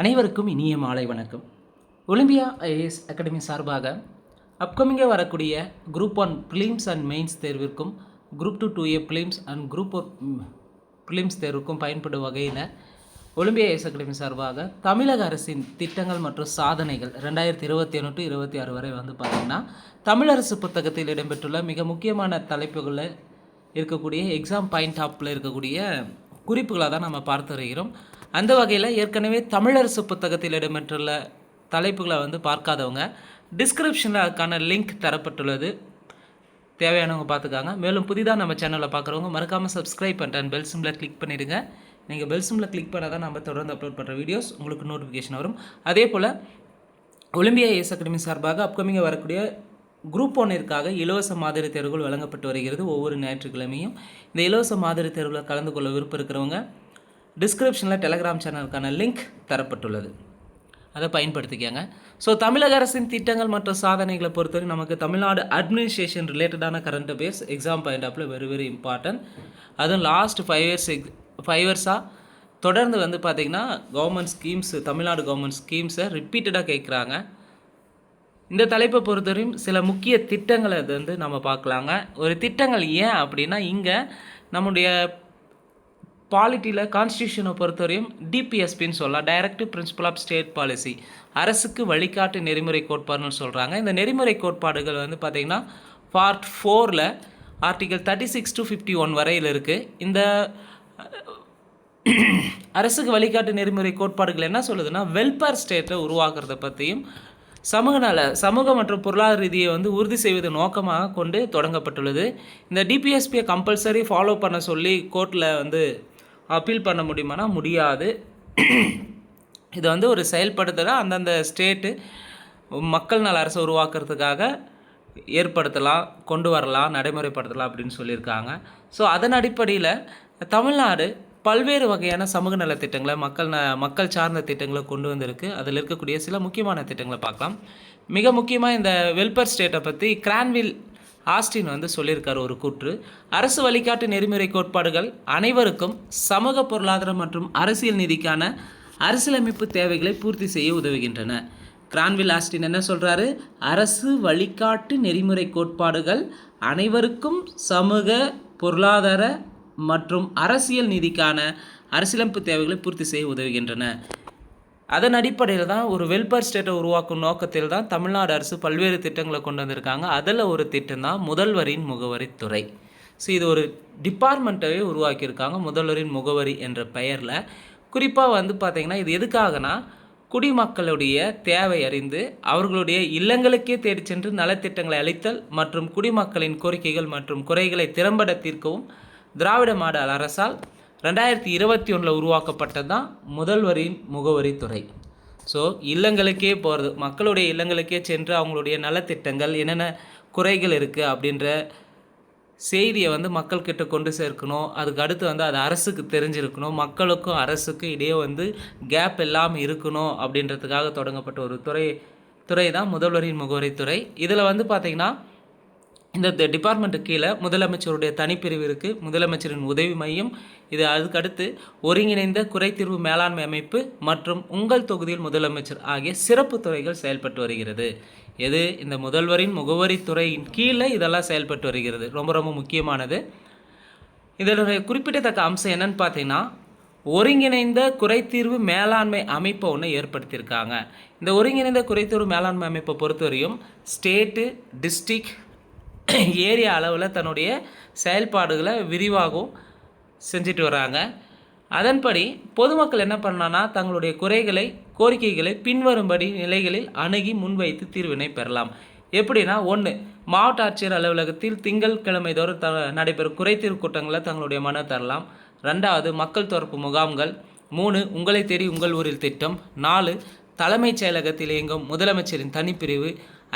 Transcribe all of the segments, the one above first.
அனைவருக்கும் இனிய மாலை வணக்கம். ஒலிம்பியா ஐஏஎஸ் அகாடமி சார்பாக அப்கமிங்காக வரக்கூடிய குரூப் 1 ப்ரிலிம்ஸ் அண்ட் மெயின்ஸ் தேர்விற்கும் group 2 2A prelims and group 4 prelims தேர்வுக்கும் பயன்படும் வகையில் ஒலிம்பியா ஐஏஎஸ் அகாடமி சார்பாக தமிழக அரசின் திட்டங்கள் மற்றும் சாதனைகள் 2021 to 26 வரை பார்த்திங்கன்னா தமிழரசு புத்தகத்தில் இடம்பெற்றுள்ள மிக முக்கியமான தலைப்புகளில் இருக்கக்கூடிய எக்ஸாம் பாயிண்ட் ஆப்பில் இருக்கக்கூடிய குறிப்புகளை தான் நம்ம பார்த்து வருகிறோம். அந்த வகையில் ஏற்கனவே தமிழரசு புத்தகத்தில் இடம்பெற்றுள்ள தலைப்புகளை பார்க்காதவங்க டிஸ்கிரிப்ஷனில் அதுக்கான லிங்க் தரப்பட்டுள்ளது, தேவையானவங்க பார்த்துக்காங்க. மேலும் புதிதாக நம்ம சேனலில் பார்க்குறவங்க மறக்காமல் சப்ஸ்கிரைப் பண்ணிட்டு பெல் சிம்பில் கிளிக் பண்ணிவிடுங்க. நீங்கள் பெல் சிம்பில் கிளிக் பண்ணால் தான் நம்ம தொடர்ந்து அப்லோட் பண்ணுற வீடியோஸ் உங்களுக்கு நோட்டிஃபிகேஷன் வரும். அதே போல் ஒலிம்பியா ஐஏஎஸ் அகாடமி சார்பாக அப்கமிங்காக வரக்கூடிய குரூப் 1ற்காக இலவச மாதிரி தேர்வுகள் வழங்கப்பட்டு வருகிறது. ஒவ்வொரு ஞாயிற்றுக்கிழமையும் இந்த இலவச மாதிரி தேர்வில் கலந்து கொள்ள விருப்பம் இருக்கிறவங்க டிஸ்கிரிப்ஷனில் டெலகிராம் சேனலுக்கான லிங்க் தரப்பட்டுள்ளது, அதை பயன்படுத்திக்கங்க. ஸோ தமிழக அரசின் திட்டங்கள் மற்றும் சாதனைகளை பொறுத்தவரை நமக்கு தமிழ்நாடு அட்மினிஸ்ட்ரேஷன் ரிலேட்டடான கரண்ட் அஃபேர்ஸ் எக்ஸாம் பாயிண்ட் ஆஃபில் வெரி இம்பார்ட்டன்ட். அதுவும் லாஸ்ட் 5 இயர்ஸாக தொடர்ந்து பார்த்திங்கன்னா கவர்மெண்ட் ஸ்கீம்ஸ், தமிழ்நாடு கவர்மெண்ட் ஸ்கீம்ஸை ரிப்பீட்டடாக கேட்குறாங்க. இந்த தலைப்பை பொறுத்தவரையும் சில முக்கிய திட்டங்களை நம்ம பார்க்கலாங்க. ஒரு திட்டங்கள் ஏன் அப்படின்னா, இங்கே நம்முடைய பாலிட்டியில் கான்ஸ்டியூஷனை பொறுத்தவரையும் டிபிஎஸ்பின்னு சொல்லலாம், directive principle of state policy, அரசுக்கு வழிகாட்டு நெறிமுறை கோட்பாடுன்னு சொல்கிறாங்க. இந்த நெறிமுறை கோட்பாடுகள் பார்த்திங்கன்னா பார்ட் 4ல் ஆர்டிகல் 36 to 51 வரையில் இருக்குது. இந்த அரசுக்கு வழிகாட்டு நெறிமுறை கோட்பாடுகள் என்ன சொல்லுதுன்னா, வெல்ஃபேர் ஸ்டேட்டை உருவாக்குறத பற்றியும் சமூக மற்றும் பொருளாதார ரீதியை உறுதி செய்வது நோக்கமாக கொண்டு தொடங்கப்பட்டுள்ளது. இந்த டிபிஎஸ்பியை கம்பல்சரி ஃபாலோ பண்ண சொல்லி கோர்ட்டில் அப்பீல் பண்ண முடியுமானா முடியாது. இது ஒரு செயல்படுத்தலாம், அந்தந்த ஸ்டேட்டு மக்கள் நல அரசை உருவாக்குறதுக்காக ஏற்படுத்தலாம், கொண்டு வரலாம், நடைமுறைப்படுத்தலாம் அப்படின்னு சொல்லியிருக்காங்க. ஸோ அதன் அடிப்படையில் தமிழ்நாடு பல்வேறு வகையான சமூக நல திட்டங்களை மக்கள் சார்ந்த திட்டங்களை கொண்டு வந்திருக்கு. அதில் இருக்கக்கூடிய சில முக்கியமான திட்டங்களை பார்க்கலாம். மிக முக்கியமாக இந்த வெல்ஃபேர் ஸ்டேட்டை பற்றி கிரான்வில் ஆஸ்டின் சொல்லியிருக்கார் ஒரு கூற்று. அரசு வழிகாட்டு நெறிமுறை கோட்பாடுகள் அனைவருக்கும் சமூக பொருளாதார மற்றும் அரசியல் நீதிக்கான அரசியலமைப்பு தேவைகளை பூர்த்தி செய்ய உதவுகின்றன. கிரான்வில் ஆஸ்டின் என்ன சொல்கிறாரு? அரசு வழிகாட்டு நெறிமுறை கோட்பாடுகள் அனைவருக்கும் சமூக பொருளாதார மற்றும் அரசியல் நீதிக்கான அரசியலமைப்பு தேவைகளை பூர்த்தி செய்ய உதவுகின்றன. அதன் அடிப்படையில் தான் ஒரு வெல்ஃபேர் ஸ்டேட்டை உருவாக்கும் நோக்கத்தில் தான் தமிழ்நாடு அரசு பல்வேறு திட்டங்களை கொண்டு வந்திருக்காங்க. அதில் ஒரு திட்டம் தான் முதல்வரின் முகவரித்துறை. ஸோ இது ஒரு டிபார்ட்மெண்ட்டாகவே உருவாக்கியிருக்காங்க, முதல்வரின் முகவரி என்ற பெயரில். குறிப்பாக பார்த்திங்கன்னா இது எதுக்காகனா, குடிமக்களுடைய தேவை அறிந்து அவர்களுடைய இல்லங்களுக்கே தேடி சென்று நலத்திட்டங்களை அளித்தல் மற்றும் குடிமக்களின் கோரிக்கைகள் மற்றும் குறைகளை திறம்பட தீர்க்கவும் திராவிட மாடல் அரசால் 2021 உருவாக்கப்பட்டது தான் முதல்வரின் முகவரித்துறை. ஸோ இல்லங்களுக்கே போகிறது, மக்களுடைய இல்லங்களுக்கே சென்று அவங்களுடைய நலத்திட்டங்கள் என்னென்ன குறைகள் இருக்குது அப்படின்ற செய்தியை மக்கள்கிட்ட கொண்டு சேர்க்கணும். அதுக்கு அடுத்து அது அரசுக்கு தெரிஞ்சிருக்கணும், மக்களுக்கும் அரசுக்கும் இடையே கேப் இல்லாமல் இருக்கணும் அப்படின்றதுக்காக தொடங்கப்பட்ட ஒரு துறை தான் முதல்வரின் முகவரித்துறை. இதில் பார்த்திங்கன்னா இந்த டிபார்ட்மெண்ட்டுக்கு கீழே முதலமைச்சருடைய தனிப்பிரிவு இருக்குது, முதலமைச்சரின் உதவி மையம், இது அதுக்கடுத்து ஒருங்கிணைந்த குறைதீர்வு மேலாண்மை அமைப்பு மற்றும் உங்கள் தொகுதியில் முதலமைச்சர் ஆகிய சிறப்பு துறைகள் செயல்பட்டு வருகிறது. எது? இந்த முதல்வரின் முகவரித்துறையின் கீழே இதெல்லாம் செயல்பட்டு வருகிறது. ரொம்ப ரொம்ப முக்கியமானது. இதனுடைய குறிப்பிடத்தக்க அம்சம் என்னன்னு பார்த்தீங்கன்னா, ஒருங்கிணைந்த குறைதீர்வு மேலாண்மை அமைப்பை ஒன்று ஏற்படுத்தியிருக்காங்க. இந்த ஒருங்கிணைந்த குறைதீர்வு மேலாண்மை அமைப்பை பொறுத்தவரையும் ஸ்டேட்டு, டிஸ்ட்ரிக்ட், ஏரியா அளவில் தன்னுடைய செயல்பாடுகளை விரிவாகவும் செஞ்சுட்டு வராங்க. அதன்படி பொதுமக்கள் என்ன பண்ணலான்னா, தங்களுடைய கோரிக்கைகளை பின்வரும்படி நிலைகளில் அணுகி முன்வைத்து தீர்வினை பெறலாம். எப்படின்னா, 1, மாவட்ட ஆட்சியர் அலுவலகத்தில் திங்கட்கிழமை தோறும் நடைபெறும் குறைதீர்வு கூட்டங்களில் தங்களுடைய மனு தரலாம். 2வது மக்கள் தொடர்பு முகாம்கள். 3, உங்களை தேடி உங்கள் ஊரில் திட்டம். 4, தலைமைச் செயலகத்தில் இயங்கும் முதலமைச்சரின் தனிப்பிரிவு.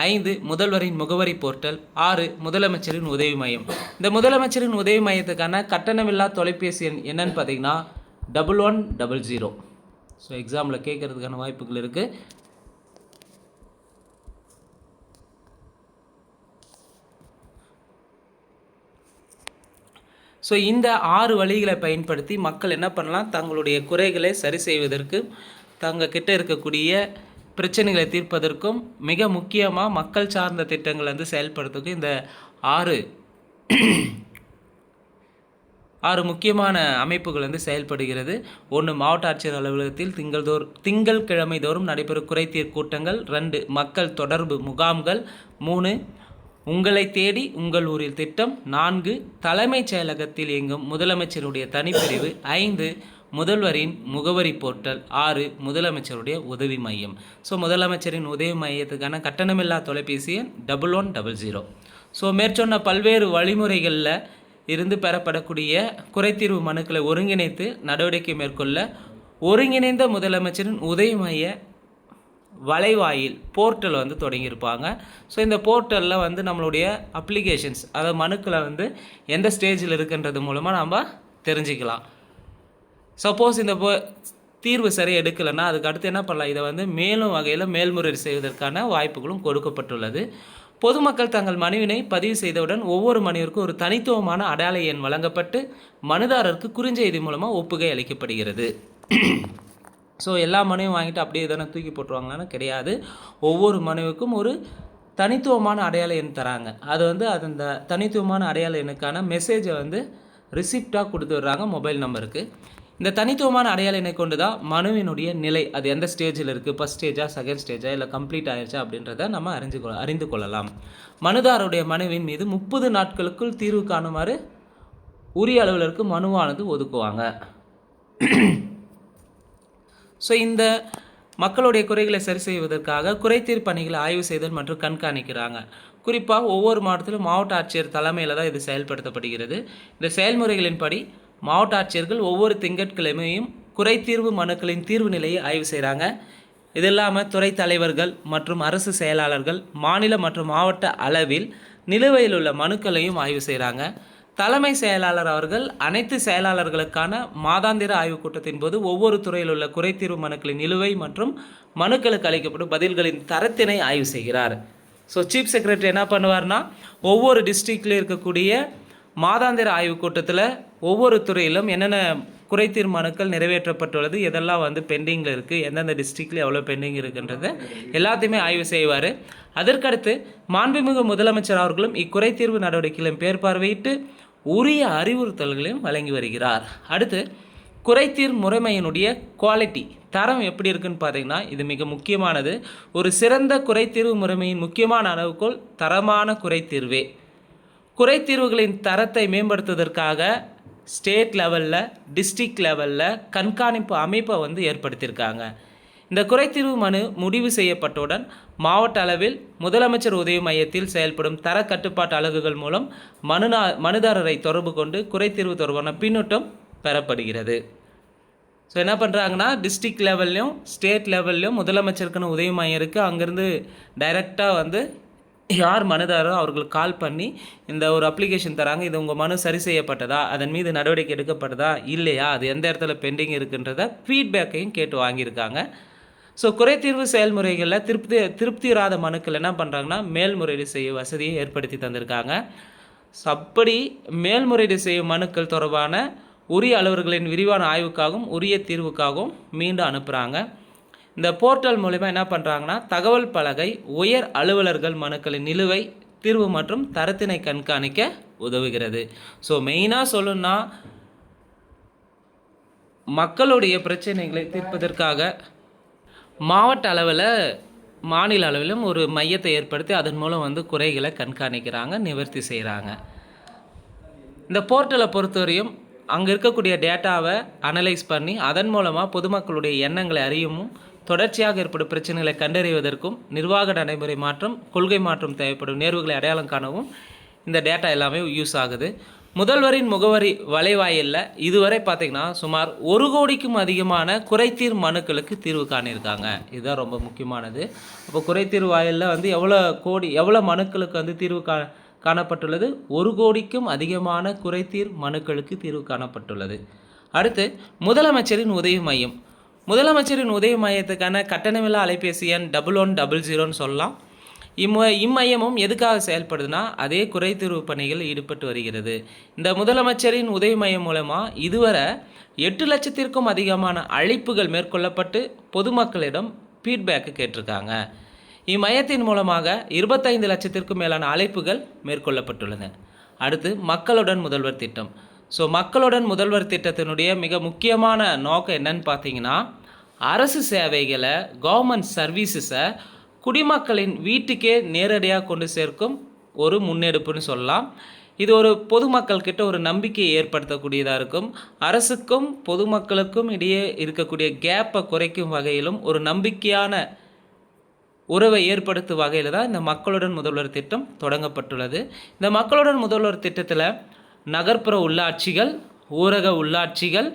5, முதல்வரின் முகவரி போர்ட்டல். 6, முதலமைச்சரின் உதவி மையம். இந்த முதலமைச்சரின் உதவி மையத்துக்கான கட்டணமில்லா தொலைபேசி எண் என்னன்னு பார்த்தீங்கன்னா 1100. ஸோ எக்ஸாமில் கேட்கறதுக்கான வாய்ப்புகள் இருக்குது. ஸோ இந்த 6 வழிகளை பயன்படுத்தி மக்கள் என்ன பண்ணலாம், தங்களுடைய குறைகளை சரி செய்வதற்கு தங்கக்கிட்ட இருக்கக்கூடிய பிரச்சனைகளை தீர்ப்பதற்கும் மிக முக்கியமாக மக்கள் சார்ந்த திட்டங்களை வந்து செயல்படுறதுக்கும் இந்த ஆறு முக்கியமான அமைப்புகள் வந்து செயல்படுகிறது. 1 மாவட்ட ஆட்சியர் அலுவலகத்தில் திங்கட்கிழமை தோறும் நடைபெறும் குறைதீர் கூட்டங்கள். 2 மக்கள் தொடர்பு முகாம்கள். 3 உங்களை தேடி உங்கள் ஊரில் திட்டம். 4 தலைமைச் செயலகத்தில் இயங்கும் முதலமைச்சருடைய தனிப்பிரிவு. 5 முதல்வரின் முகவரி போர்ட்டல். 6 முதலமைச்சருடைய உதவி மையம். ஸோ முதலமைச்சரின் உதவி மையத்துக்கான கட்டணமில்லா தொலைபேசி எண் 1100. ஸோ மேற்சொன்ன பல்வேறு வழிமுறைகளில் இருந்து பெறப்படக்கூடிய குறைதீர்வு மனுக்களை ஒருங்கிணைத்து நடவடிக்கை மேற்கொள்ள ஒருங்கிணைந்த முதலமைச்சரின் உதவி மைய வலைவாயில் போர்ட்டல் வந்து தொடங்கியிருப்பாங்க. ஸோ இந்த போர்ட்டலில் வந்து நம்மளுடைய அப்ளிகேஷன்ஸ், அதாவது மனுக்களை வந்து எந்த ஸ்டேஜில் இருக்குன்றது மூலமாக நம்ம தெரிஞ்சுக்கலாம். சப்போஸ் இந்த தீர்வு சரியாக எடுக்கலைன்னா அதுக்கு அடுத்து என்ன பண்ணலாம், இதை வந்து மேலும் வகையில் மேல்முறையீடு செய்வதற்கான வாய்ப்புகளும் கொடுக்கப்பட்டுள்ளது. பொதுமக்கள் தங்கள் மனுவினை பதிவு செய்தவுடன் ஒவ்வொரு மனுவிற்கும் ஒரு தனித்துவமான அடையாள எண் வழங்கப்பட்டு மனுதாரருக்கு குறுஞ்செய்தி மூலமாக ஒப்புகை அளிக்கப்படுகிறது. ஸோ எல்லா மனுவையும் வாங்கிட்டு அப்படியே தானே தூக்கி போட்டுருவாங்களான்னு கிடையாது. ஒவ்வொரு மனுவுக்கும் ஒரு தனித்துவமான அடையாள எண் தராங்க. அது வந்து அந்த தனித்துவமான அடையாள எண்ணுக்கான மெசேஜை வந்து ரிசிப்டாக கொடுத்துட்றாங்க மொபைல் நம்பருக்கு. இந்த தனித்துவமான அடையாள எண்ணை கொண்டு தான் மனுவினுடைய நிலை, அது எந்த ஸ்டேஜில் இருக்குது, ஃபஸ்ட் ஸ்டேஜா செகண்ட் ஸ்டேஜா இல்லை கம்ப்ளீட் ஆயிடுச்சா அப்படின்றத நம்ம அறிந்து கொள்ளலாம். மனுதாரருடைய மனுவின் மீது 30 நாட்களுக்குள் தீர்வு காணுமாறு உரிய அலுவலருக்கு மனுவானது ஒதுக்குவாங்க. ஸோ இந்த மக்களுடைய குறைகளை சரி செய்வதற்காக குறைதீர் பணிகளை ஆய்வு செய்தல் மற்றும் கண்காணிக்கிறாங்க. குறிப்பாக ஒவ்வொரு மாவட்டத்திலும் மாவட்ட ஆட்சியர் தலைமையில் தான் இது செயல்படுத்தப்படுகிறது. இந்த செயல்முறைகளின்படி மாவட்ட ஆட்சியர்கள் ஒவ்வொரு திங்கட்கிழமையும் குறைதீர்வு மனுக்களின் தீர்வு நிலையை ஆய்வு செய்கிறாங்க. இது இல்லாமல் துறை தலைவர்கள் மற்றும் அரசு செயலாளர்கள் மாநில மற்றும் மாவட்ட அளவில் நிலுவையில் உள்ள மனுக்களையும் ஆய்வு செய்கிறாங்க. தலைமை செயலாளர் அவர்கள் அனைத்து செயலாளர்களுக்கான மாதாந்திர ஆய்வுக் கூட்டத்தின் போது ஒவ்வொரு துறையில் உள்ள குறைதீர்வு மனுக்களின் நிலுவை மற்றும் மனுக்களுக்கு அளிக்கப்படும் பதில்களின் தரத்தினை ஆய்வு செய்கிறார். ஸோ சீஃப் செக்ரட்டரி என்ன பண்ணுவார்னா, ஒவ்வொரு டிஸ்ட்ரிக்ட்லேயும் இருக்கக்கூடிய மாதாந்திர ஆய்வுக் கூட்டத்தில் ஒவ்வொரு துறையிலும் என்னென்ன குறைதீர் மனுக்கள் நிறைவேற்றப்பட்டுள்ளது, எதெல்லாம் வந்து பெண்டிங்கில் இருக்குது, எந்தெந்த டிஸ்ட்ரிக்டில் எவ்வளோ பெண்டிங் இருக்குன்றதை எல்லாத்தையுமே ஆய்வு செய்வார். அதற்கடுத்து மாண்புமிகு முதலமைச்சர் அவர்களும் இக்குறைதீர்வு நடவடிக்கைகளையும் மேற்பார்வையிட்டு உரிய அறிவுறுத்தல்களையும் வழங்கி வருகிறார். அடுத்து குறைதீர் முறைமையினுடைய குவாலிட்டி, தரம் எப்படி இருக்குன்னு பார்த்தீங்கன்னா இது மிக முக்கியமானது. ஒரு சிறந்த குறைதீர்வு முறைமையின் முக்கியமான அளவுகோல் தரமான குறைதீர்வே. குறைதீர்வுகளின் தரத்தை மேம்படுத்துவதற்காக ஸ்டேட் லெவலில் டிஸ்ட்ரிக்ட் லெவலில் கண்காணிப்பு அமைப்பை வந்து ஏற்படுத்தியிருக்காங்க. இந்த குறைதீர்வு மனு முடிவு செய்யப்பட்டவுடன் மாவட்ட அளவில் முதலமைச்சர் உதவி மையத்தில் செயல்படும் தர கட்டுப்பாட்டு அலகுகள் மூலம் மனுதாரரை தொடர்பு கொண்டு குறைதீர்வு தொடர்பான பின்னூட்டம் பெறப்படுகிறது. ஸோ என்ன பண்ணுறாங்கன்னா, டிஸ்ட்ரிக்ட் லெவல்லையும் ஸ்டேட் லெவல்லையும் முதலமைச்சருக்குன்னு உதவி மையம் இருக்குது. அங்கேருந்து டைரெக்டாக வந்து யார் மனுதாரோ அவர்களுக்கு கால் பண்ணி இந்த ஒரு அப்ளிகேஷன் தராங்க, இது உங்கள் மனு சரி செய்யப்பட்டதா, அதன் மீது நடவடிக்கை எடுக்கப்பட்டதா இல்லையா, அது எந்த இடத்துல பெண்டிங் இருக்குன்றத ஃபீட்பேக்கையும் கேட்டு வாங்கியிருக்காங்க. ஸோ குறைதீர்வு செயல்முறைகளில் திருப்தியுறாத மனுக்கள் என்ன பண்ணுறாங்கன்னா மேல்முறையீடு செய்ய வசதியை ஏற்படுத்தி தந்திருக்காங்க. ஸோ அப்படி மேல்முறையீடு செய்யும் மனுக்கள் தொடர்பான உரிய அலுவலர்களின் விரிவான ஆய்வுக்காகவும் உரிய தீர்வுக்காகவும் மீண்டும் அனுப்புகிறாங்க. இந்த போர்ட்டல் மூலிமா என்ன பண்ணுறாங்கன்னா தகவல் பலகை உயர் அலுவலர்கள் மனுக்களின் நிலுவை தீர்வு மற்றும் தரத்தினை கண்காணிக்க உதவுகிறது. ஸோ மெயினாக சொல்லணும்னா மக்களுடைய பிரச்சனைகளை தீர்ப்பதற்காக மாவட்ட அளவில் மாநில அளவிலும் ஒரு மையத்தை ஏற்படுத்தி அதன் மூலம் வந்து குறைகளை கண்காணிக்கிறாங்க, நிவர்த்தி செய்கிறாங்க. இந்த போர்ட்டலை பொறுத்தவரையும் அங்கே இருக்கக்கூடிய டேட்டாவை அனலைஸ் பண்ணி அதன் மூலமாக பொதுமக்களுடைய எண்ணங்களை அறியவும் தொடர்ச்சியாக ஏற்படும் பிரச்சனைகளை கண்டறிவதற்கும் நிர்வாக நடைமுறை மாற்றம் கொள்கை மாற்றம் தேவைப்படும் நேர்வுகளை அடையாளம் காணவும் இந்த டேட்டா எல்லாமே யூஸ் ஆகுது. முதல்வரின் முகவரி வலைவாயிலில் இதுவரை பார்த்திங்கன்னா சுமார் 1 கோடிக்கும் அதிகமான குறைதீர் மனுக்களுக்கு தீர்வு காணியிருக்காங்க. இதுதான் ரொம்ப முக்கியமானது. அப்போ குறைதீர் வாயிலில் வந்து எவ்வளோ மனுக்களுக்கு வந்து தீர்வு காணப்பட்டுள்ளது? 1 கோடிக்கும் அதிகமான குறைதீர் மனுக்களுக்கு தீர்வு காணப்பட்டுள்ளது. அடுத்து முதலமைச்சரின் உதவி மையம். முதலமைச்சரின் உதவி மையத்துக்கான கட்டணமில்லா அலைபேசி எண் 1100 சொல்லலாம். இம்மையமும் எதுக்காக செயல்படுதுன்னா அதே குறைதீர்வு பணிகள் ஈடுபட்டு வருகிறது. இந்த முதலமைச்சரின் உதவி மையம் மூலமாக இதுவரை 8 லட்சத்திற்கும் அதிகமான அழைப்புகள் மேற்கொள்ளப்பட்டு பொதுமக்களிடம் ஃபீட்பேக்கு கேட்டிருக்காங்க. இம்மையத்தின் மூலமாக 25 லட்சத்திற்கும் மேலான அழைப்புகள் மேற்கொள்ளப்பட்டுள்ளன. அடுத்து மக்களுடன் முதல்வர் திட்டம். ஸோ மக்களுடன் முதல்வர் திட்டத்தினுடைய மிக முக்கியமான நோக்கம் என்னன்னு பார்த்தீங்கன்னா, அரசு சேவைகளை, கவர்மெண்ட் சர்வீசஸை குடிமக்களின் வீட்டுக்கே நேரடியாக கொண்டு சேர்க்கும் ஒரு முன்னெடுப்புன்னு சொல்லலாம். இது ஒரு பொதுமக்கள்கிட்ட ஒரு நம்பிக்கையை ஏற்படுத்தக்கூடியதாக இருக்கும். அரசுக்கும் பொதுமக்களுக்கும் இடையே இருக்கக்கூடிய கேப்பை குறைக்கும் வகையிலும் ஒரு நம்பிக்கையான உறவை ஏற்படுத்தும் வகையில் தான் இந்த மக்களுடன் முதல்வர் திட்டம் தொடங்கப்பட்டுள்ளது. இந்த மக்களுடன் முதல்வர் திட்டத்தில் நகர்ப்புற உள்ளாட்சிகள், ஊரக உள்ளாட்சிகள்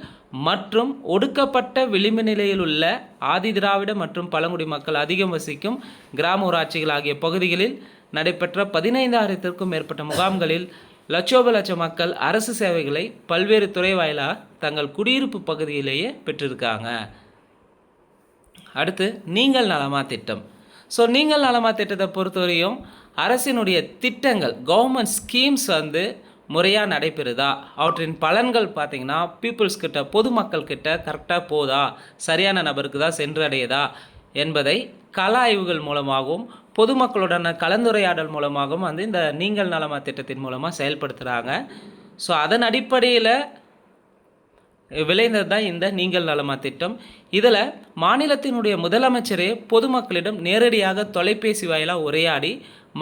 மற்றும் ஒடுக்கப்பட்ட விளிம்பு நிலையில் உள்ள ஆதிதிராவிட மற்றும் பழங்குடி மக்கள் அதிகம் வசிக்கும் கிராம ஊராட்சிகள் ஆகிய பகுதிகளில் நடைபெற்ற 15,000த்திற்கும் மேற்பட்ட முகாம்களில் லட்சோப மக்கள் அரசு சேவைகளை பல்வேறு துறை வாயிலாக தங்கள் குடியிருப்பு பகுதியிலேயே பெற்றிருக்காங்க. அடுத்து நீங்கள் நலமா திட்டம். ஸோ நீங்கள் நலமா திட்டத்தை பொறுத்தவரையும் அரசினுடைய திட்டங்கள், கவர்மெண்ட் ஸ்கீம்ஸ் முறையாக நடைபெறுதா, அவற்றின் பலன்கள் பார்த்திங்கன்னா பீப்புள்ஸ் கிட்ட, பொதுமக்கள் கிட்ட கரெக்டாக போதா, சரியான நபருக்கு தான் சென்றடையதா என்பதை கள ஆய்வுகள் மூலமாகவும் பொதுமக்களுடன் கலந்துரையாடல் மூலமாகவும் இந்த நீங்கள் நலமா திட்டத்தின் மூலமாக செயல்படுத்துகிறாங்க. ஸோ அதன் அடிப்படையில் விளைந்தது தான் இந்த நீங்கள் நலமா திட்டம். இதில் மாநிலத்தினுடைய முதலமைச்சரே பொதுமக்களிடம் நேரடியாக தொலைபேசி வாயிலாக உரையாடி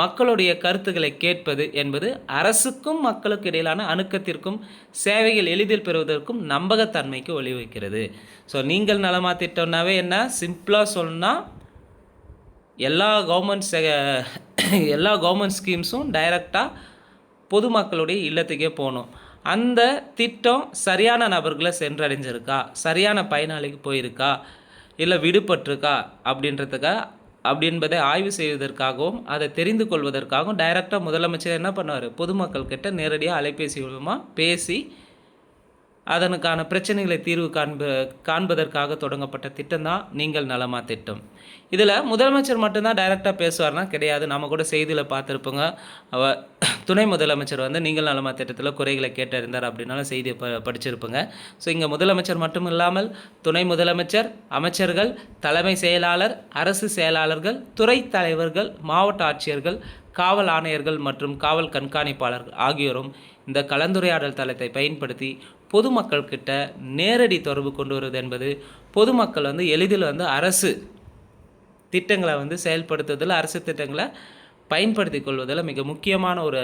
மக்களுடைய கருத்துக்களை கேட்பது என்பது அரசுக்கும் மக்களுக்கு இடையிலான அணுக்கத்திற்கும் சேவைகள் எளிதில் பெறுவதற்கும் நம்பகத்தன்மைக்கு வழிவகுக்கிறது. ஸோ நீங்கள் நலமா திட்டம்னாவே என்ன, சிம்பிளாக சொன்னால் எல்லா கவர்மெண்ட் ஸ்கீம்ஸும் டைரெக்டாக பொதுமக்களுடைய இல்லத்துக்கே போகணும். அந்த திட்டம் சரியான நபர்களை சென்றடைஞ்சிருக்கா, சரியான பயனாளிக்கு போயிருக்கா, இல்லை விடுபட்டிருக்கா அப்படின்றதை ஆய்வு செய்வதற்காகவும் அதை தெரிந்து கொள்வதற்காகவும் டைரெக்டாக முதலமைச்சர் என்ன பண்ணுவார், பொதுமக்கள்கிட்ட நேரடியாக அலைபேசி மூலமாக பேசி அதனுக்கான பிரச்சனைகளை தீர்வு காண்பதற்காக தொடங்கப்பட்ட திட்டம் தான் நீங்கள் நலமா திட்டம். இதில் முதலமைச்சர் மட்டும்தான் டைரெக்டாக பேசுவார்னா கிடையாது. நம்ம கூட செய்தியில் பார்த்துருப்போங்க, துணை முதலமைச்சர் நீங்கள் நலமா திட்டத்தில் குறைகளை கேட்டறிந்தார் அப்படின்னாலும் செய்தியை படிச்சிருப்போங்க. ஸோ இங்கே முதலமைச்சர் மட்டும் இல்லாமல் துணை முதலமைச்சர், அமைச்சர்கள், தலைமை செயலாளர், அரசு செயலாளர்கள், துறை தலைவர்கள், மாவட்ட ஆட்சியர்கள், காவல் ஆணையர்கள் மற்றும் காவல் கண்காணிப்பாளர்கள் ஆகியோரும் இந்த கலந்துரையாடல் தளத்தை பயன்படுத்தி பொதுமக்கள்கிட்ட நேரடி தொடர்பு கொண்டு வருவது என்பது பொதுமக்கள் எளிதில் அரசு திட்டங்களை செயல்படுத்துவதில், அரசு திட்டங்களை பயன்படுத்தி கொள்வதில் மிக முக்கியமான ஒரு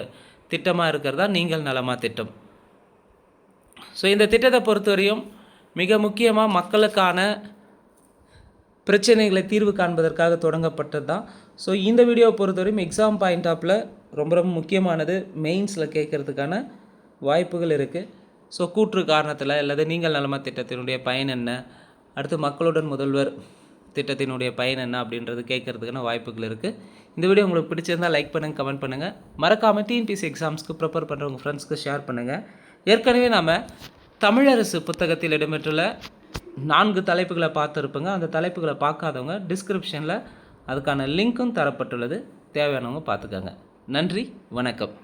திட்டமாக இருக்கிறதா நீங்கள் நலமா திட்டம். ஸோ இந்த திட்டத்தை பொறுத்தவரையும் மிக முக்கியமாக மக்களுக்கான பிரச்சனைகளை தீர்வு காண்பதற்காக தொடங்கப்பட்டது தான். ஸோ இந்த வீடியோவை பொறுத்தவரையும் எக்ஸாம் பாயிண்ட் ஆஃபில் ரொம்ப ரொம்ப முக்கியமானது, மெயின்ஸில் கேட்குறதுக்கான வாய்ப்புகள் இருக்குது. ஸோ கூற்று காரணத்தில் அல்லது நீங்கள் நலமா திட்டத்தினுடைய பயன் என்ன, அடுத்து மக்களுடன் முதல்வர் திட்டத்தினுடைய பயன் என்ன அப்படின்றது கேட்குறதுக்கான வாய்ப்புகள் இருக்குது. இந்த வீடியோ உங்களுக்கு பிடிச்சிருந்தால் லைக் பண்ணுங்கள், கமெண்ட் பண்ணுங்கள். மறக்காமல் டிஎன்பிஎஸ்சி எக்ஸாம்ஸ்க்கு ப்ரிப்பேர் பண்ணுறவங்க ஃப்ரெண்ட்ஸ்க்கு ஷேர் பண்ணுங்கள். ஏற்கனவே நம்ம தமிழரசு புத்தகத்தில் இடம்பெற்றுள்ள 4 தலைப்புகளை பார்த்துருப்போங்க. அந்த தலைப்புகளை பார்க்காதவங்க டிஸ்கிரிப்ஷனில் அதுக்கான லிங்க்கும் தரப்பட்டுள்ளது, தேவையானவங்க பார்த்துக்கோங்க. நன்றி, வணக்கம்.